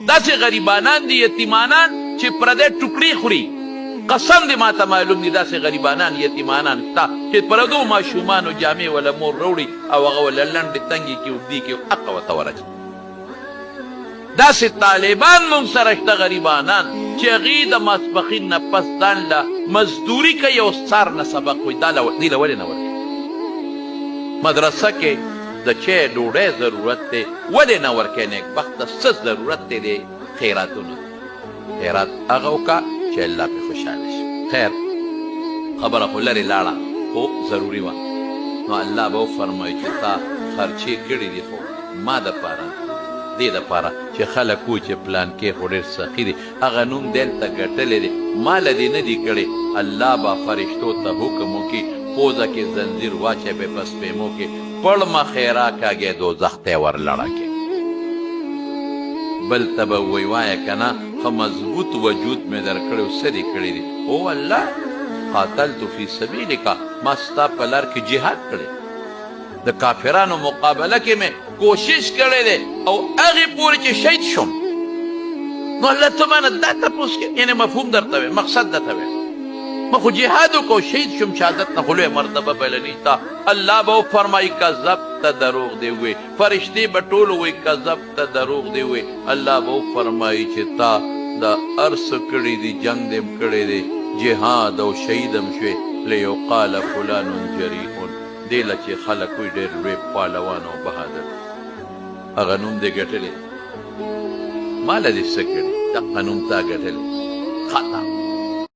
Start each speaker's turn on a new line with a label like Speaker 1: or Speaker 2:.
Speaker 1: داسې غریبانان دي یتیمانان چې پردی ټوکړې خوري قسم دې ماته معلوم دي داسې غریبانان یتیمانان شته چې پردو ماشومانو جامې ولا مور راوړي او هغه ولا لنډې تنګې کې اوږدې کې حقه ورته ورکړي داسې طالبان مونږ سره شته غریبانان چې هغې د ماسپښین نه پس ځان له مزدوري کوي او سار نه سبق وایي دا دې له ولې نه ورکوي مدرسه کې د چای ډوډۍ ضرورت دی ولې نه ورکوي نیکبخته څه ضرورت دی د خیراتونو خیرات هغه وکړه چې الله پې خوشحاله شي خیر خبره خو لرې لاړه خو ضروري وه نو الله به وفرمایي چې تا خرچې کړي دي خو ما دپاره دې دپاره چې خلک وایي چې پلانکې خو ډېر سخي دی هغه نوم دلته ګټلی دی ما له دې نه دي کړی الله به فرشتو ته حکم وکړي پوزه کې زنځیر واچوي په سپېمو کې پړمه خیرا کاږې دوزخ ته یې ورلړکې بل ته به وی وایه که نه ښه مضبوط وجود مې در کړی او څه دې کړي دي او الله قاتلتو فی سبیلکه ما ستا په لار کې جهاد کړی د کافرانو مقابله کې مې کوشش کړی دی او هغې پورې چې شهید شم نو الله ته مانه دا تپوس کې یعنې مفهوم درته وی مقصد درته وی ما خو جهاد وکړو شهید شم شهادت نه خو لویه مرتبه بلنی تا الله به وفرمایي کذبت دروغ دی وی فرشتې به ټول وی کذبت دروغ دی وی الله به وفرمایي چې تا دا هر څه کړي دي جنګ دې کړی دی جهاد او شهیدم شوې لیقال فلان جریح دې له چې خلک وي ډېر لوی پهلوان او بهادر هغه نوم دې ګټلی ما له دې څه کړي دغه نوم تا ګټلی خطا